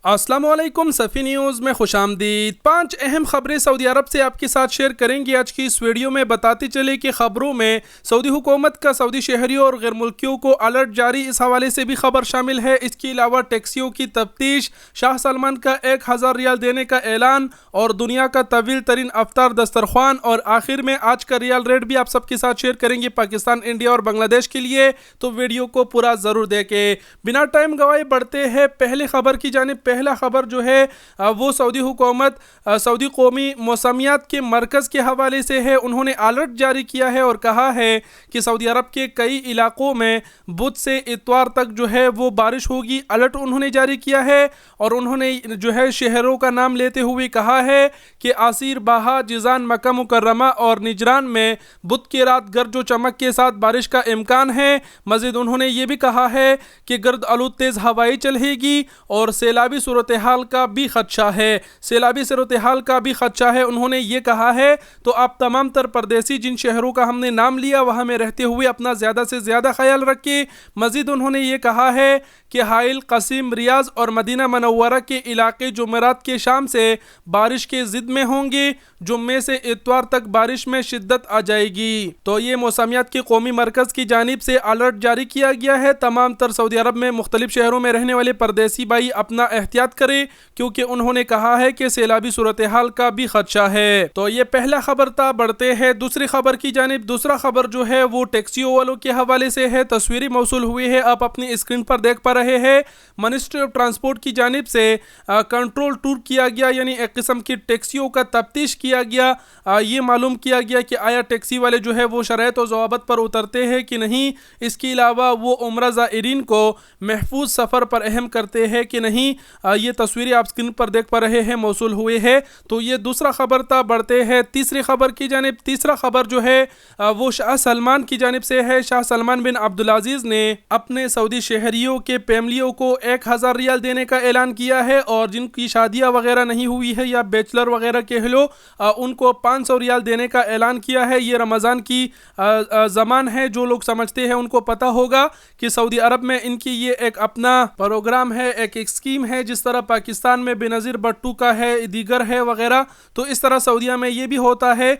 السلام علیکم سفی نیوز میں خوش آمدید۔ 5 اہم خبریں سعودی عرب سے آپ کے ساتھ شیئر کریں گے آج کی اس ویڈیو میں۔ بتاتے چلے کہ خبروں میں سعودی حکومت کا سعودی شہریوں اور غیر ملکیوں کو الرٹ جاری، اس حوالے سے بھی خبر شامل ہے۔ اس کے علاوہ ٹیکسیوں کی تفتیش، شاہ سلمان کا 1000 ریال دینے کا اعلان اور دنیا کا طویل ترین افطار دسترخوان، اور آخر میں آج کا ریال ریٹ بھی آپ سب کے ساتھ شیئر کریں گے پاکستان، انڈیا اور بنگلہ دیش کے لیے، تو ویڈیو کو پورا ضرور دیکھیں۔ بنا ٹائم گوائے بڑھتے ہیں پہلے خبر کی جانب۔ پہلا خبر جو ہے وہ سعودی حکومت سعودی قومی موسمیات کے مرکز کے حوالے سے ہے۔ انہوں نے الرٹ جاری کیا ہے اور کہا ہے کہ سعودی عرب کے کئی علاقوں میں بدھ سے اتوار تک جو ہے وہ بارش ہوگی۔ الرٹ انہوں نے جاری کیا ہے اور انہوں نے جو ہے شہروں کا نام لیتے ہوئے کہا ہے کہ عسیر، باہا، جیزان، مکہ مکرمہ اور نجران میں بدھ کی رات گرج و چمک کے ساتھ بارش کا امکان ہے۔ مزید انہوں نے یہ بھی کہا ہے کہ گرد آلود تیز ہوائیں چلے گی اور سیلابی صورتحال کا بھی خدشہ ہے۔ انہوں نے یہ کہا ہے تو آپ تمام تر پردیسی جن شہروں کا ہم نے نام لیا وہاں میں رہتے ہوئے اپنا زیادہ سے زیادہ خیال رکھیں۔ مزید انہوں نے یہ کہا ہے کہ حائل، قصیم، ریاض اور مدینہ منورہ کے علاقے جمعرات کے شام سے بارش کے ضد میں ہوں گے۔ جمعے سے اتوار تک بارش میں شدت آ جائے گی۔ تو یہ موسمیات کے قومی مرکز کی جانب سے الرٹ جاری کیا گیا ہے۔ تمام تر سعودی عرب میں مختلف شہروں میں رہنے والے پردیسی بھائی اپنا احتیاط کریں، کیونکہ انہوں نے کہا ہے کہ سیلابی صورتحال کا بھی خدشہ ہے۔ تو یہ پہلا خبر تھا۔ بڑھتے ہیں دوسری خبر کی جانب۔ دوسرا خبر جو ہے وہ ٹیکسیوں والوں کے حوالے سے ہے۔ تصویری موصول ہوئی ہے، آپ اپنی اسکرین پر دیکھ پا رہے ہیں۔ منسٹری آف ٹرانسپورٹ کی جانب سے کنٹرول ٹور کیا گیا، یعنی ایک قسم کی ٹیکسیوں کا تفتیش کیا گیا۔ یہ معلوم کیا گیا کہ آیا ٹیکسی والے جو ہے وہ شرائط و ضوابط پر اترتے ہیں کہ نہیں۔ اس کے علاوہ وہ عمرہ زائرین کو محفوظ سفر پر اہم کرتے ہیں کہ نہیں۔ یہ تصویریں آپ اسکرین پر دیکھ پا رہے ہیں، موصول ہوئے ہیں۔ تو یہ دوسرا خبر تھا۔ بڑھتے ہیں تیسری خبر کی جانب۔ تیسرا خبر جو ہے وہ شاہ سلمان کی جانب سے ہے۔ شاہ سلمان بن عبدالعزیز نے اپنے سعودی شہریوں کے فیملیوں کو 1000 ریال دینے کا اعلان کیا ہے، اور جن کی شادیاں وغیرہ نہیں ہوئی ہے یا بیچلر وغیرہ کے لو ان کو 500 ریال دینے کا اعلان کیا ہے۔ یہ رمضان کی زمان ہے، جو لوگ سمجھتے ہیں ان کو پتہ ہوگا کہ سعودی عرب میں ان کی یہ ایک اپنا پروگرام ہے، ایک اسکیم ہے، جس طرح پاکستان میں بینظیر بھٹو کا ہے، دیگر ہے وغیرہ، تو اس طرح سعودیہ میں یہ بھی ہوتا ہے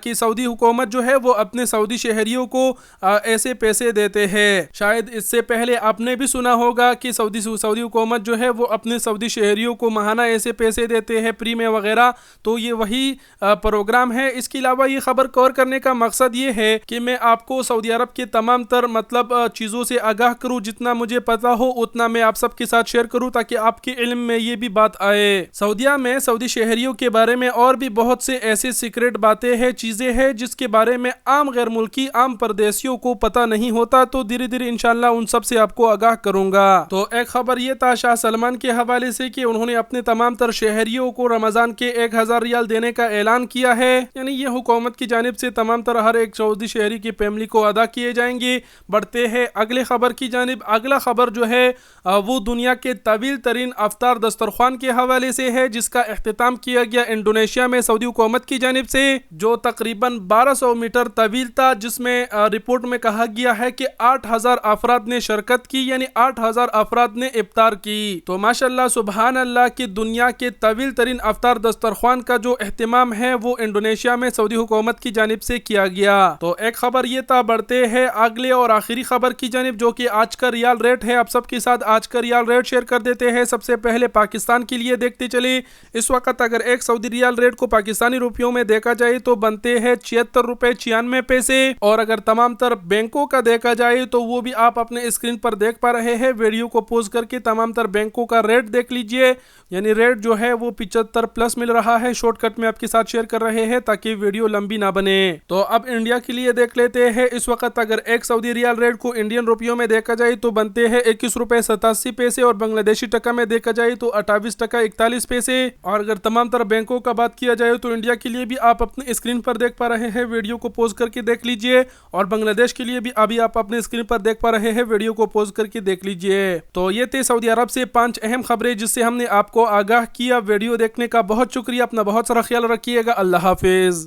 کہ سعودی حکومت جو ہے وہ اپنے سعودی شہریوں کو ایسے پیسے دیتے ہیں۔ شاید اس سے پہلے آپ نے بھی سنا ہوگا کہ سعودی حکومت جو ہے وہ اپنے سعودی شہریوں کو ماہانہ ایسے پیسے دیتے ہیں فری میں وغیرہ، تو یہ وہی پروگرام ہے۔ اس کے علاوہ یہ خبر کور کرنے کا مقصد یہ ہے کہ میں آپ کو سعودی عرب کے تمام تر چیزوں سے آگاہ کروں، جتنا مجھے پتا ہو اتنا میں آپ سب کے ساتھ شیئر کروں تاکہ آپ کے علم میں یہ بھی بات آئے۔ سعودیہ میں سعودی شہریوں کے بارے میں اور بھی بہت سے ایسے سیکریٹ باتیں ہیں، چیزیں ہیں جس کے بارے میں عام غیر ملکی، عام پردیسیوں کو پتہ نہیں ہوتا، تو دھیرے دھیرے انشاءاللہ ان سب سے آپ کو آگاہ کروں گا۔ تو ایک خبر یہ تھا شاہ سلمان کے حوالے سے کہ انہوں نے اپنے تمام تر شہریوں کو رمضان کے 1000 ریال دینے کا اعلان کیا ہے، یعنی یہ حکومت کی جانب سے تمام تر ہر ایک سعودی شہری کی فیملی کو ادا کیے جائیں گے۔ بڑھتے ہیں اگلے خبر کی جانب۔ اگلا خبر جو ہے وہ دنیا کے طویل ترین افطار دسترخوان کے حوالے سے ہے، جس کا اختتام کیا گیا انڈونیشیا میں سعودی حکومت کی جانب سے، جو تقریباً 1200 میٹر طویل تھا، جس میں رپورٹ میں کہا گیا ہے کہ 8000 افراد نے شرکت کی، یعنی 8000 افراد نے افطار کی۔ تو ماشاءاللہ سبحان اللہ کہ دنیا کے طویل ترین افطار دسترخوان کا جو اہتمام ہے وہ انڈونیشیا میں سعودی حکومت کی جانب سے کیا گیا۔ تو ایک خبر یہ تھا۔ بڑھتے ہیں اگلے اور آخری خبر کی جانب، جو کہ آج کا ریال ریٹ ہے۔ آپ سب کے ساتھ آج کا ریال ریٹ شیئر کر دیتے ہیں۔ سب سے پہلے پاکستان کے لیے دیکھتے چلے۔ اس وقت اگر ایک سعودی ریال ریٹ کو پاکستانی روپیوں میں دیکھا جائے تو بنتے ہیں 76 روپے 96 پیسے، اور اگر تمام تر بینکوں کا دیکھا جائے تو وہ بھی آپ اپنے اسکرین پر دیکھ پا رہے ہیں۔ ویڈیو کو پوز کر کے تمام تر بینکوں کا ریٹ دیکھ لیجئے، یعنی ریٹ جو ہے وہ 75 پلس مل رہا ہے۔ شارٹ کٹ میں آپ کے ساتھ شیئر کر رہے ہیں تاکہ ویڈیو لمبی نہ بنے۔ تو اب انڈیا کے لیے دیکھ لیتے ہیں۔ اس وقت اگر ایک سعودی ریال ریٹ کو انڈین روپیوں میں دیکھا جائے تو بنتے ہیں 21 روپے 87 پیسے، اور بنگلہ دیشی ٹکا میں دیکھا جائے تو 28 ٹکا 41 پیسے۔ اور اگر تمام تر بینکوں کا بات کیا جائے تو انڈیا کے لیے بھی آپ اپنے اسکرین پر دیکھ پا رہے ہیں، ویڈیو کو پوز کر کے دیکھ لیجئے، اور بنگلہ دیش کے لیے بھی ابھی آپ اپنے اسکرین پر دیکھ پا رہے ہیں، ویڈیو کو پوز کر کے دیکھ لیجئے۔ تو یہ تھے سعودی عرب سے 5 اہم خبریں جس سے ہم نے آپ کو آگاہ کیا۔ ویڈیو دیکھنے کا بہت شکریہ، اپنا بہت سارا خیال رکھیے گا۔ اللہ حافظ۔